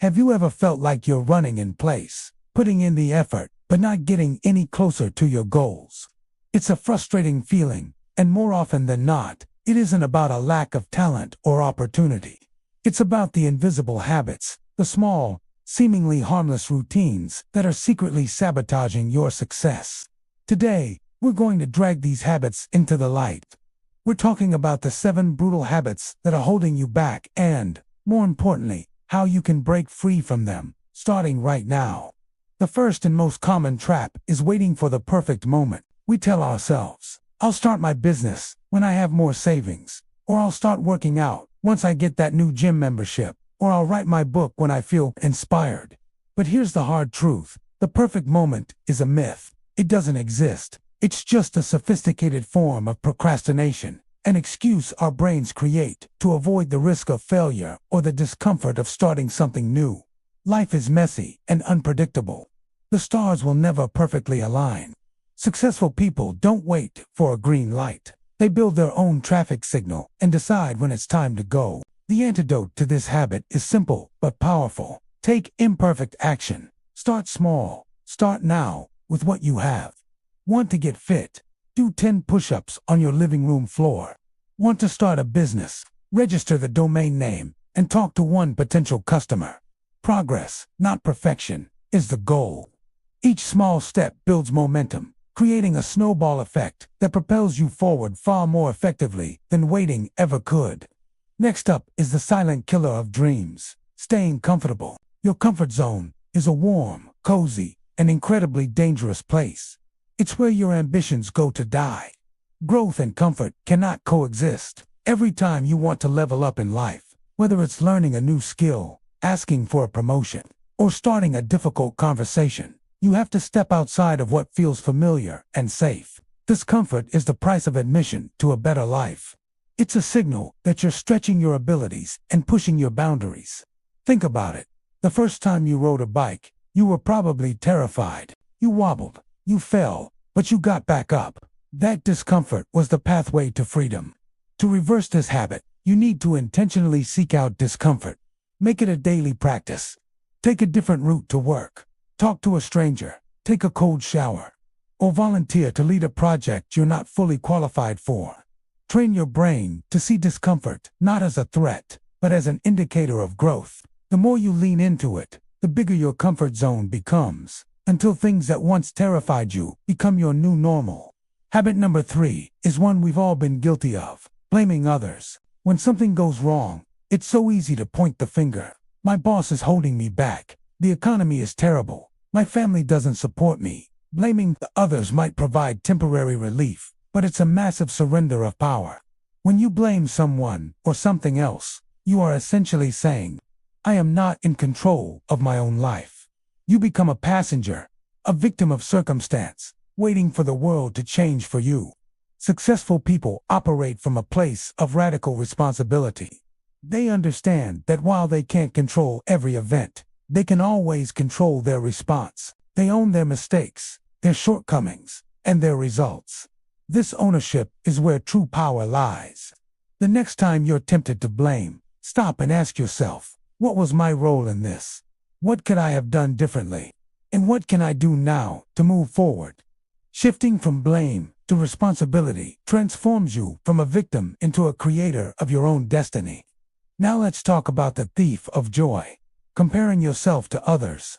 Have you ever felt like you're running in place, putting in the effort, but not getting any closer to your goals? It's a frustrating feeling, and more often than not, it isn't about a lack of talent or opportunity. It's about the invisible habits, the small, seemingly harmless routines that are secretly sabotaging your success. Today, we're going to drag these habits into the light. We're talking about the 7 brutal habits that are holding you back and, more importantly, how you can break free from them, starting right now. The first and most common trap is waiting for the perfect moment. We tell ourselves, I'll start my business when I have more savings, or I'll start working out once I get that new gym membership, or I'll write my book when I feel inspired. But here's the hard truth. The perfect moment is a myth. It doesn't exist. It's just a sophisticated form of procrastination, an excuse our brains create to avoid the risk of failure or the discomfort of starting something new. Life is messy and unpredictable. The stars will never perfectly align. Successful people don't wait for a green light. They build their own traffic signal and decide when it's time to go. The antidote to this habit is simple but powerful. Take imperfect action. Start small. Start now with what you have. Want to get fit? Do 10 push-ups on your living room floor. Want to start a business? Register the domain name and talk to one potential customer. Progress, not perfection, is the goal. Each small step builds momentum, creating a snowball effect that propels you forward far more effectively than waiting ever could. Next up is the silent killer of dreams, staying comfortable. Your comfort zone is a warm, cozy, and incredibly dangerous place. It's where your ambitions go to die. Growth and comfort cannot coexist. Every time you want to level up in life, whether it's learning a new skill, asking for a promotion, or starting a difficult conversation, you have to step outside of what feels familiar and safe. Discomfort is the price of admission to a better life. It's a signal that you're stretching your abilities and pushing your boundaries. Think about it. The first time you rode a bike, you were probably terrified. You wobbled. You fell, but you got back up. That discomfort was the pathway to freedom. To reverse this habit, you need to intentionally seek out discomfort. Make it a daily practice. Take a different route to work. Talk to a stranger. Take a cold shower. Or volunteer to lead a project you're not fully qualified for. Train your brain to see discomfort not as a threat, but as an indicator of growth. The more you lean into it, the bigger your comfort zone becomes, until things that once terrified you become your new normal. Habit number 3 is one we've all been guilty of: blaming others. When something goes wrong, it's so easy to point the finger. My boss is holding me back. The economy is terrible. My family doesn't support me. Blaming the others might provide temporary relief, but it's a massive surrender of power. When you blame someone or something else, you are essentially saying, I am not in control of my own life. You become a passenger, a victim of circumstance, waiting for the world to change for you. Successful people operate from a place of radical responsibility. They understand that while they can't control every event, they can always control their response. They own their mistakes, their shortcomings, and their results. This ownership is where true power lies. The next time you're tempted to blame, stop and ask yourself, what was my role in this? What could I have done differently? And what can I do now to move forward? Shifting from blame to responsibility transforms you from a victim into a creator of your own destiny. Now let's talk about the thief of joy: comparing yourself to others.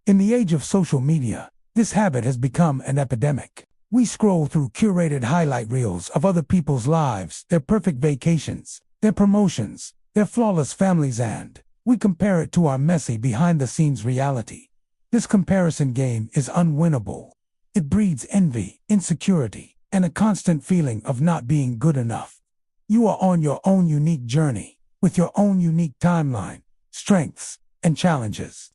In the age of social media, this habit has become an epidemic. We scroll through curated highlight reels of other people's lives, their perfect vacations, their promotions, their flawless families, and we compare it to our messy behind-the-scenes reality. This comparison game is unwinnable. It breeds envy, insecurity, and a constant feeling of not being good enough. You are on your own unique journey, with your own unique timeline, strengths, and challenges.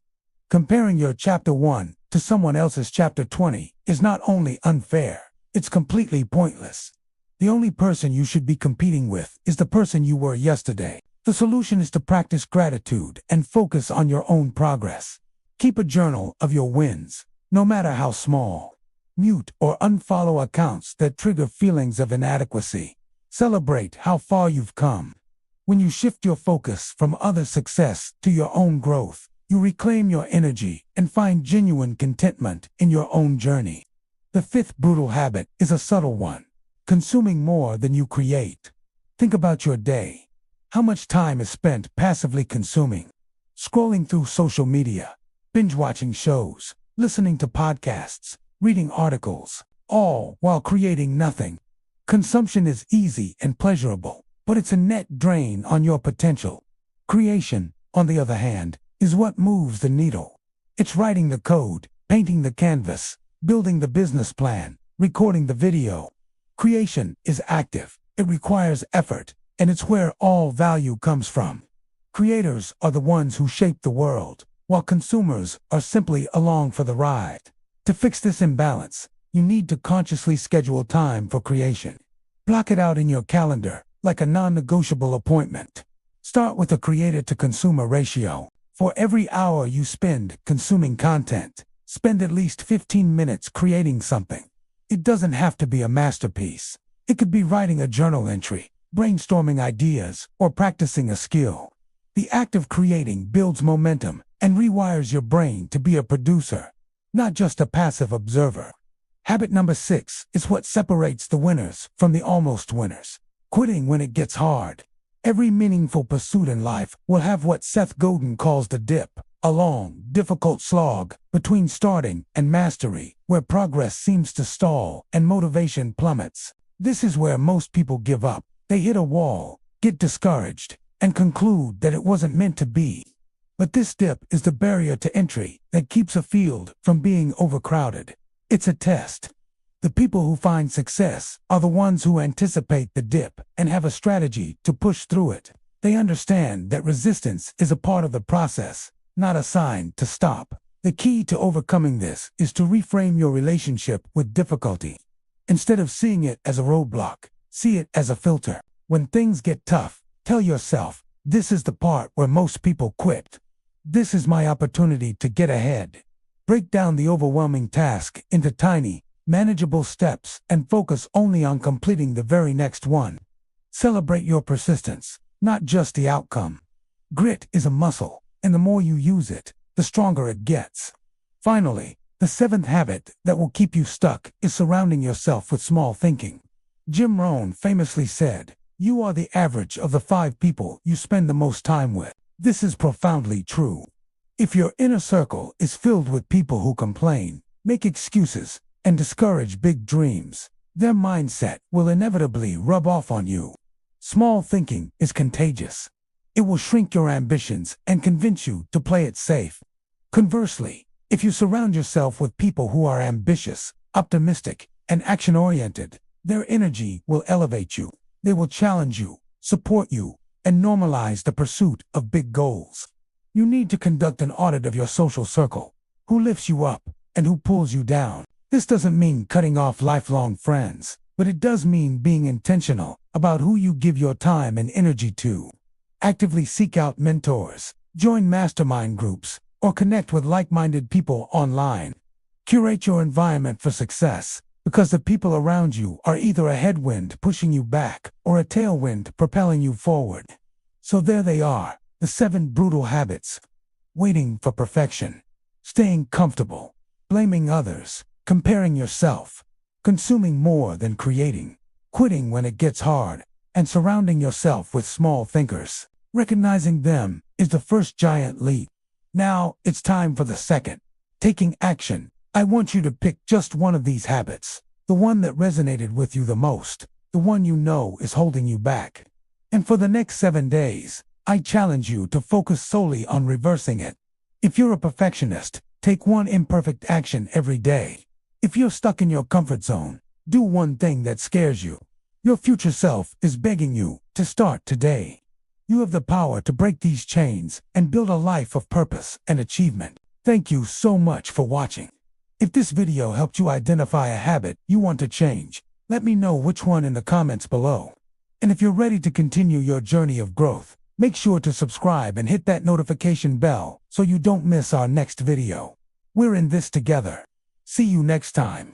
Comparing your chapter 1 to someone else's chapter 20 is not only unfair, it's completely pointless. The only person you should be competing with is the person you were yesterday. The solution is to practice gratitude and focus on your own progress. Keep a journal of your wins, no matter how small. Mute or unfollow accounts that trigger feelings of inadequacy. Celebrate how far you've come. When you shift your focus from other success to your own growth, You reclaim your energy and find genuine contentment in your own journey. The fifth brutal habit is a subtle one: consuming more than you create. Think about your day. How much time is spent passively consuming? Scrolling through social media, binge-watching shows, listening to podcasts, reading articles, all while creating nothing. Consumption is easy and pleasurable, but it's a net drain on your potential. Creation, on the other hand, is what moves the needle. It's writing the code, painting the canvas, building the business plan, recording the video. Creation is active, it requires effort, and it's where all value comes from. Creators are the ones who shape the world, while consumers are simply along for the ride. To fix this imbalance, you need to consciously schedule time for creation. Block it out in your calendar, like a non-negotiable appointment. Start with a creator-to-consumer ratio. For every hour you spend consuming content, spend at least 15 minutes creating something. It doesn't have to be a masterpiece. It could be writing a journal entry, brainstorming ideas, or practicing a skill. The act of creating builds momentum and rewires your brain to be a producer, not just a passive observer. Habit number 6 is what separates the winners from the almost winners: quitting when it gets hard. Every meaningful pursuit in life will have what Seth Godin calls the dip, a long, difficult slog between starting and mastery, where progress seems to stall and motivation plummets. This is where most people give up. They hit a wall, get discouraged, and conclude that it wasn't meant to be. But this dip is the barrier to entry that keeps a field from being overcrowded. It's a test. The people who find success are the ones who anticipate the dip and have a strategy to push through it. They understand that resistance is a part of the process, not a sign to stop. The key to overcoming this is to reframe your relationship with difficulty. Instead of seeing it as a roadblock, see it as a filter. When things get tough, tell yourself, this is the part where most people quit. This is my opportunity to get ahead. Break down the overwhelming task into tiny, manageable steps and focus only on completing the very next one. Celebrate your persistence, not just the outcome. Grit is a muscle, and the more you use it, the stronger it gets. Finally, the 7th habit that will keep you stuck is surrounding yourself with small thinking. Jim Rohn famously said, "You are the average of the 5 people you spend the most time with." This is profoundly true. If your inner circle is filled with people who complain, make excuses, and discourage big dreams, their mindset will inevitably rub off on you. Small thinking is contagious. It will shrink your ambitions and convince you to play it safe. Conversely, if you surround yourself with people who are ambitious, optimistic, and action-oriented, their energy will elevate you. They will challenge you, support you, and normalize the pursuit of big goals. You need to conduct an audit of your social circle. Who lifts you up and who pulls you down? This doesn't mean cutting off lifelong friends, but it does mean being intentional about who you give your time and energy to. Actively seek out mentors, join mastermind groups, or connect with like-minded people online. Curate your environment for success, because the people around you are either a headwind pushing you back or a tailwind propelling you forward. So there they are, the 7 brutal habits: waiting for perfection, staying comfortable, blaming others, comparing yourself, consuming more than creating, quitting when it gets hard, and surrounding yourself with small thinkers. Recognizing them is the first giant leap. Now it's time for the second, taking action. I want you to pick just one of these habits, the one that resonated with you the most, the one you know is holding you back. And for the next 7 days, I challenge you to focus solely on reversing it. If you're a perfectionist, take one imperfect action every day. If you're stuck in your comfort zone, do one thing that scares you. Your future self is begging you to start today. You have the power to break these chains and build a life of purpose and achievement. Thank you so much for watching. If this video helped you identify a habit you want to change, let me know which one in the comments below. And if you're ready to continue your journey of growth, make sure to subscribe and hit that notification bell so you don't miss our next video. We're in this together. See you next time.